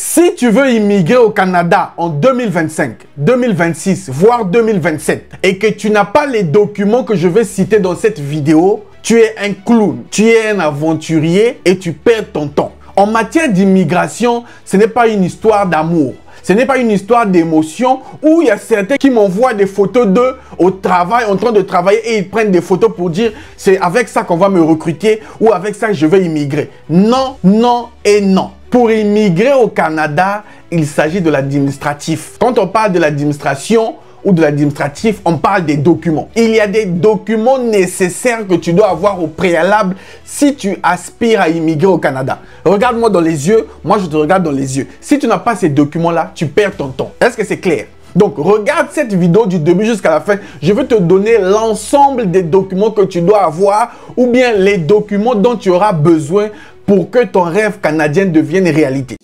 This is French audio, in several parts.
Si tu veux immigrer au Canada en 2025, 2026, voire 2027 et que tu n'as pas les documents que je vais citer dans cette vidéo, tu es un clown, tu es un aventurier et tu perds ton temps. En matière d'immigration, ce n'est pas une histoire d'amour. Ce n'est pas une histoire d'émotion où il y a certains qui m'envoient des photos d'eux au travail, en train de travailler et ils prennent des photos pour dire c'est avec ça qu'on va me recruter ou avec ça je vais immigrer. Non, non et non. Pour immigrer au Canada, il s'agit de l'administratif. Quand on parle de l'administration ou de l'administratif, on parle des documents. Il y a des documents nécessaires que tu dois avoir au préalable si tu aspires à immigrer au Canada. Regarde-moi dans les yeux, moi je te regarde dans les yeux. Si tu n'as pas ces documents-là, tu perds ton temps. Est-ce que c'est clair? Donc, regarde cette vidéo du début jusqu'à la fin. Je vais te donner l'ensemble des documents que tu dois avoir ou bien les documents dont tu auras besoin pour que ton rêve canadien devienne réalité.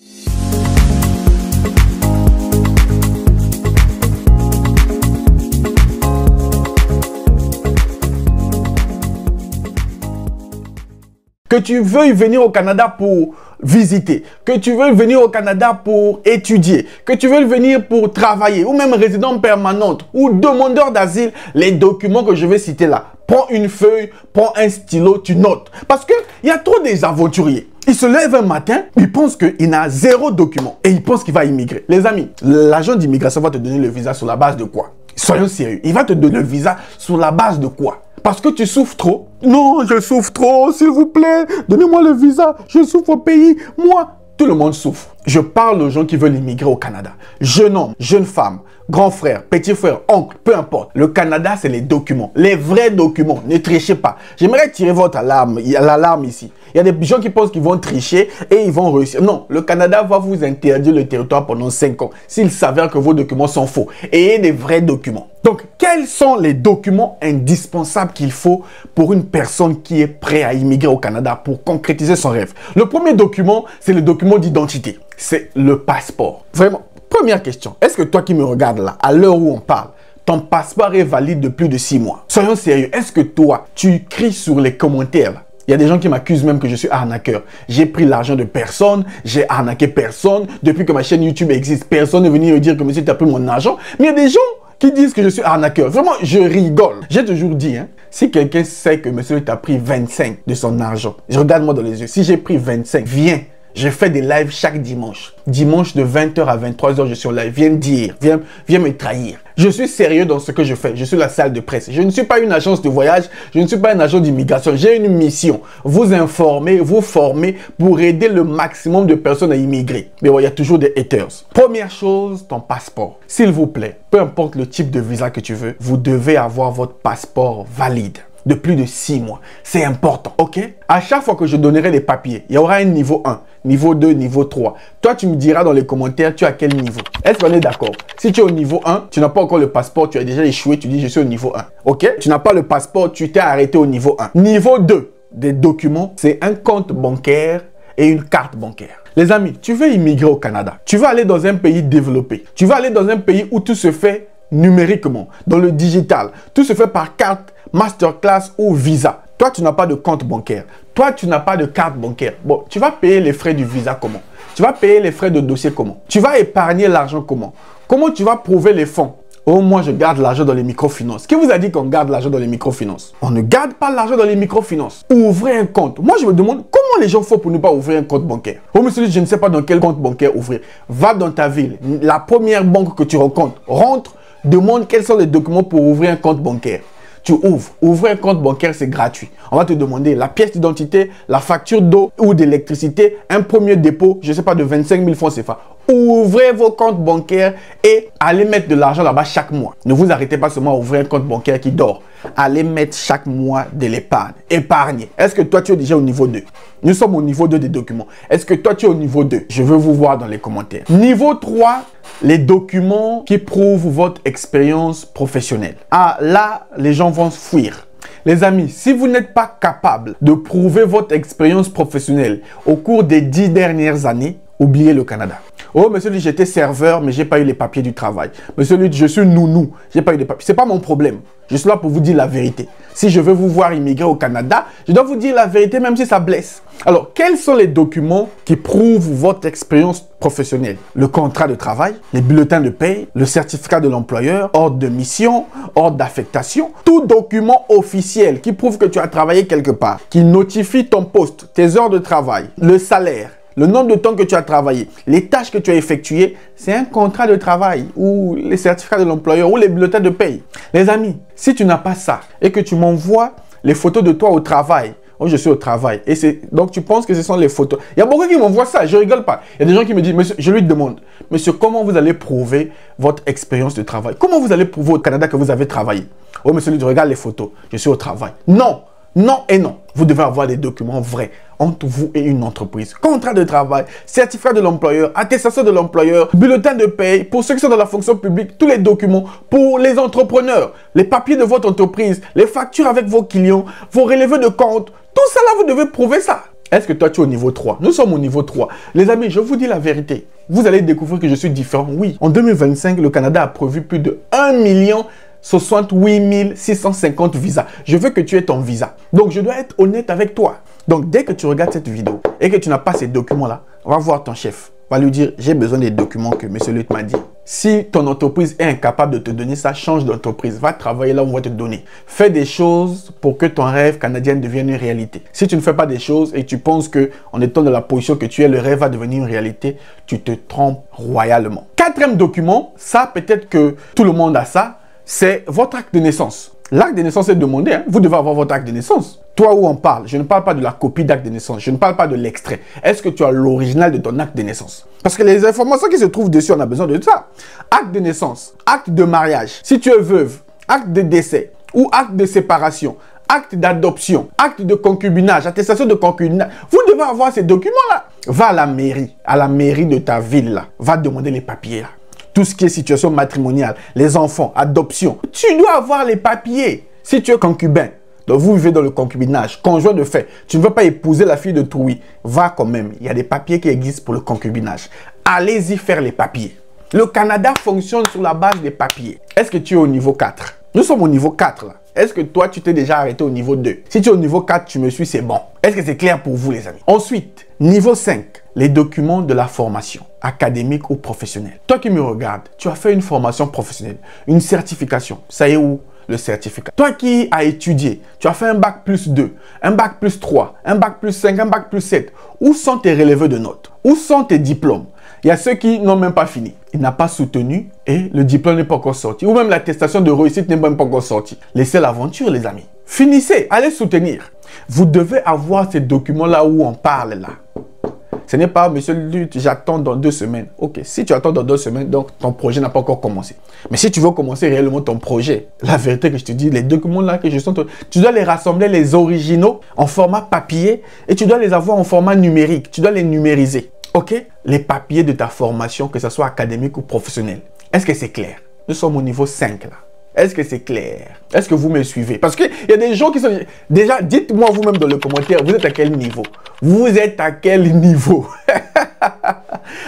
Que tu veuilles venir au Canada pour visiter, que tu veuilles venir au Canada pour étudier, que tu veuilles venir pour travailler, ou même résident permanent, ou demandeur d'asile, les documents que je vais citer là. Prends une feuille, prends un stylo, tu notes. Parce qu'il y a trop des aventuriers. Il se lève un matin, il pense qu'il n'a zéro document et il pense qu'il va immigrer. Les amis, l'agent d'immigration va te donner le visa sur la base de quoi? Soyons sérieux, il va te donner le visa sur la base de quoi? Parce que tu souffres trop? Non, je souffre trop, s'il vous plaît, donnez-moi le visa, je souffre au pays, moi. Tout le monde souffre. Je parle aux gens qui veulent immigrer au Canada. Jeune homme, jeune femme, grand frère, petit frère, oncle, peu importe. Le Canada, c'est les documents, les vrais documents. Ne trichez pas. J'aimerais tirer votre alarme, l'alarme ici. Il y a des gens qui pensent qu'ils vont tricher et ils vont réussir. Non, le Canada va vous interdire le territoire pendant 5 ans s'il s'avère que vos documents sont faux. Ayez des vrais documents. Donc, quels sont les documents indispensables qu'il faut pour une personne qui est prête à immigrer au Canada pour concrétiser son rêve? Le premier document, c'est le document d'identité. C'est le passeport. Vraiment, première question. Est-ce que toi qui me regardes là, à l'heure où on parle, ton passeport est valide de plus de 6 mois? Soyons sérieux. Est-ce que toi, tu cries sur les commentaires là? Il y a des gens qui m'accusent même que je suis arnaqueur. J'ai pris l'argent de personne, j'ai arnaqué personne. Depuis que ma chaîne YouTube existe, personne n'est venu me dire que monsieur, tu as pris mon argent. Mais il y a des gens qui disent que je suis arnaqueur. Vraiment, je rigole. J'ai toujours dit, hein, si quelqu'un sait que monsieur t'a pris 25 de son argent, regarde-moi dans les yeux. Si j'ai pris 25, viens. Je fais des lives chaque dimanche. Dimanche de 20h à 23h, je suis en live. Viens me dire, viens me trahir. Je suis sérieux dans ce que je fais. Je suis la salle de presse. Je ne suis pas une agence de voyage. Je ne suis pas un agent d'immigration. J'ai une mission. Vous informer, vous former pour aider le maximum de personnes à immigrer. Mais ouais, il y a toujours des haters. Première chose, ton passeport. S'il vous plaît, peu importe le type de visa que tu veux, vous devez avoir votre passeport valide de plus de 6 mois. C'est important, ok? À chaque fois que je donnerai les papiers, il y aura un niveau 1, niveau 2, niveau 3. Toi, tu me diras dans les commentaires, tu es à quel niveau? Est-ce qu'on est d'accord? Si tu es au niveau 1, tu n'as pas encore le passeport, tu as déjà échoué, tu dis je suis au niveau 1, ok? Tu n'as pas le passeport, tu t'es arrêté au niveau 1. Niveau 2 des documents, c'est un compte bancaire et une carte bancaire. Les amis, tu veux immigrer au Canada, tu veux aller dans un pays développé, tu veux aller dans un pays où tout se fait numériquement, dans le digital, tout se fait par carte, masterclass ou visa. Toi, tu n'as pas de compte bancaire. Toi, tu n'as pas de carte bancaire. Bon, tu vas payer les frais du visa comment? Tu vas payer les frais de dossier comment? Tu vas épargner l'argent comment? Comment tu vas prouver les fonds? Oh, moi, je garde l'argent dans les microfinances. Qui vous a dit qu'on garde l'argent dans les microfinances? On ne garde pas l'argent dans les microfinances. Ouvrez un compte. Moi, je me demande comment les gens font pour ne pas ouvrir un compte bancaire. Oh, monsieur, je ne sais pas dans quel compte bancaire ouvrir. Va dans ta ville. La première banque que tu rencontres, rentre, demande quels sont les documents pour ouvrir un compte bancaire. Tu ouvres. Ouvrir un compte bancaire, c'est gratuit. On va te demander la pièce d'identité, la facture d'eau ou d'électricité, un premier dépôt, je ne sais pas, de 25 000 francs CFA. Ouvrez vos comptes bancaires et allez mettre de l'argent là-bas chaque mois. Ne vous arrêtez pas seulement à ouvrir un compte bancaire qui dort. Allez mettre chaque mois de l'épargne. Épargnez. Est-ce que toi, tu es déjà au niveau 2? Nous sommes au niveau 2 des documents. Est-ce que toi, tu es au niveau 2? Je veux vous voir dans les commentaires. Niveau 3, les documents qui prouvent votre expérience professionnelle. Ah, là, les gens vont fuir. Les amis, si vous n'êtes pas capable de prouver votre expérience professionnelle au cours des 10 dernières années, oubliez le Canada. Oh, monsieur Lutte, j'étais serveur, mais j'ai pas eu les papiers du travail. Monsieur Lutte, je suis nounou, j'ai pas eu les papiers. C'est pas mon problème. Je suis là pour vous dire la vérité. Si je veux vous voir immigrer au Canada, je dois vous dire la vérité, même si ça blesse. Alors, quels sont les documents qui prouvent votre expérience professionnelle? Le contrat de travail, les bulletins de paye, le certificat de l'employeur, ordre de mission, ordre d'affectation. Tout document officiel qui prouve que tu as travaillé quelque part, qui notifie ton poste, tes heures de travail, le salaire, le nombre de temps que tu as travaillé, les tâches que tu as effectuées, c'est un contrat de travail ou les certificats de l'employeur ou les bulletins de paye. Les amis, si tu n'as pas ça et que tu m'envoies les photos de toi au travail, oh, je suis au travail, et donc tu penses que ce sont les photos. Il y a beaucoup qui m'envoient ça, je rigole pas. Il y a des gens qui me disent, monsieur, je lui demande, monsieur, comment vous allez prouver votre expérience de travail? Comment vous allez prouver au Canada que vous avez travaillé? Oh, monsieur, je regarde les photos, je suis au travail. Non, non et non. Vous devez avoir des documents vrais entre vous et une entreprise. Contrat de travail, certificat de l'employeur, attestation de l'employeur, bulletin de paye, pour ceux qui sont dans la fonction publique, tous les documents pour les entrepreneurs, les papiers de votre entreprise, les factures avec vos clients, vos relevés de compte. Tout ça là, vous devez prouver ça. Est-ce que toi, tu es au niveau 3? Nous sommes au niveau 3. Les amis, je vous dis la vérité. Vous allez découvrir que je suis différent. Oui, en 2025, le Canada a prévu plus de 1 650 visas. Je veux que tu aies ton visa. Donc, je dois être honnête avec toi. Donc, dès que tu regardes cette vidéo et que tu n'as pas ces documents-là, va voir ton chef. Va lui dire, j'ai besoin des documents que M. Lutte m'a dit. Si ton entreprise est incapable de te donner ça, change d'entreprise. Va travailler là où on va te donner. Fais des choses pour que ton rêve canadien devienne une réalité. Si tu ne fais pas des choses et tu penses qu'en étant dans la position que tu es, le rêve va devenir une réalité, tu te trompes royalement. Quatrième document, ça peut-être que tout le monde a ça, c'est votre acte de naissance. L'acte de naissance est demandé, hein? Vous devez avoir votre acte de naissance. Toi où on parle, je ne parle pas de la copie d'acte de naissance, je ne parle pas de l'extrait. Est-ce que tu as l'original de ton acte de naissance? Parce que les informations qui se trouvent dessus, on a besoin de ça. Acte de naissance, acte de mariage, si tu es veuve, acte de décès ou acte de séparation, acte d'adoption, acte de concubinage, attestation de concubinage. Vous devez avoir ces documents-là. Va à la mairie de ta ville là. Va demander les papiers là. Tout ce qui est situation matrimoniale, les enfants, adoption. Tu dois avoir les papiers. Si tu es concubin, donc vous vivez dans le concubinage, conjoint de fait, tu ne veux pas épouser la fille de Troui, va quand même. Il y a des papiers qui existent pour le concubinage. Allez-y faire les papiers. Le Canada fonctionne sur la base des papiers. Est-ce que tu es au niveau 4? Nous sommes au niveau 4 là. Est-ce que toi, tu t'es déjà arrêté au niveau 2? Si tu es au niveau 4, tu me suis, c'est bon. Est-ce que c'est clair pour vous, les amis? Ensuite, niveau 5, les documents de la formation, académique ou professionnelle. Toi qui me regardes, tu as fait une formation professionnelle, une certification. Ça y est où? Le certificat. Toi qui as étudié, tu as fait un bac plus 2, un bac plus 3, un bac plus 5, un bac plus 7. Où sont tes relevés de notes? Où sont tes diplômes? Il y a ceux qui n'ont même pas fini. Il n'a pas soutenu et le diplôme n'est pas encore sorti. Ou même l'attestation de réussite n'est même pas encore sortie. Laissez l'aventure, les amis. Finissez, allez soutenir. Vous devez avoir ces documents-là où on parle là. Ce n'est pas, monsieur Lutte, j'attends dans 2 semaines. Ok, si tu attends dans 2 semaines, donc ton projet n'a pas encore commencé. Mais si tu veux commencer réellement ton projet, la vérité que je te dis, les documents là que je sens, tu dois les rassembler, les originaux, en format papier et tu dois les avoir en format numérique. Tu dois les numériser. Ok? Les papiers de ta formation, que ce soit académique ou professionnel. Est-ce que c'est clair? Nous sommes au niveau 5 là. Est-ce que c'est clair? Est-ce que vous me suivez? Parce qu'il y a des gens qui sont... Déjà, dites-moi vous-même dans le commentaire, vous êtes à quel niveau? Vous êtes à quel niveau?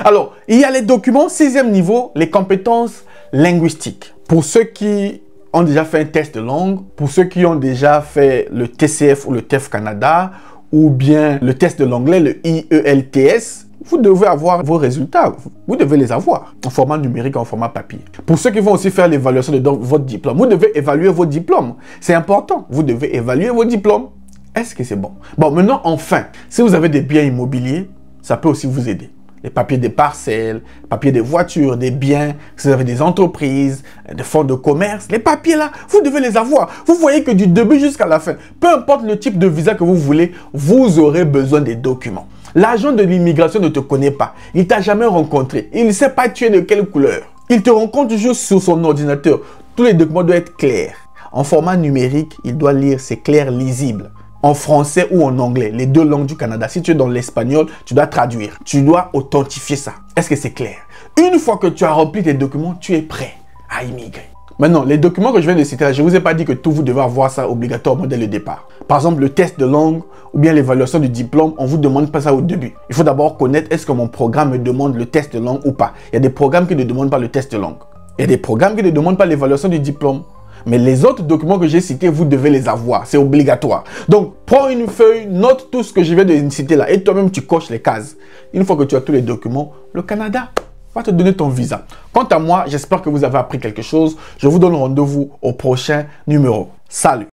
Alors, il y a les documents, 6e niveau, les compétences linguistiques. Pour ceux qui ont déjà fait un test de langue, pour ceux qui ont déjà fait le TCF ou le TEF Canada, ou bien le test de l'anglais, le IELTS, vous devez avoir vos résultats. Vous devez les avoir en format numérique, en format papier. Pour ceux qui vont aussi faire l'évaluation de votre diplôme, vous devez évaluer vos diplômes. C'est important. Vous devez évaluer vos diplômes. Est-ce que c'est bon? Bon, maintenant, enfin, si vous avez des biens immobiliers, ça peut aussi vous aider. Les papiers des parcelles, les papiers des voitures, des biens, si vous avez des entreprises, des fonds de commerce, les papiers là, vous devez les avoir. Vous voyez que du début jusqu'à la fin, peu importe le type de visa que vous voulez, vous aurez besoin des documents. L'agent de l'immigration ne te connaît pas. Il ne t'a jamais rencontré. Il ne sait pas tu es de quelle couleur. Il te rencontre juste sur son ordinateur. Tous les documents doivent être clairs. En format numérique, il doit lire, c'est clair, lisible. En français ou en anglais, les 2 langues du Canada. Si tu es dans l'espagnol, tu dois traduire. Tu dois authentifier ça. Est-ce que c'est clair? Une fois que tu as rempli tes documents, tu es prêt à immigrer. Maintenant, les documents que je viens de citer là, je ne vous ai pas dit que tout vous devez avoir ça obligatoirement dès le départ. Par exemple, le test de langue ou bien l'évaluation du diplôme, on ne vous demande pas ça au début. Il faut d'abord connaître est-ce que mon programme me demande le test de langue ou pas. Il y a des programmes qui ne demandent pas le test de langue. Il y a des programmes qui ne demandent pas l'évaluation du diplôme. Mais les autres documents que j'ai cités, vous devez les avoir. C'est obligatoire. Donc, prends une feuille, note tout ce que je viens de citer là. Et toi-même, tu coches les cases. Une fois que tu as tous les documents, le Canada va te donner ton visa. Quant à moi, j'espère que vous avez appris quelque chose. Je vous donne rendez-vous au prochain numéro. Salut!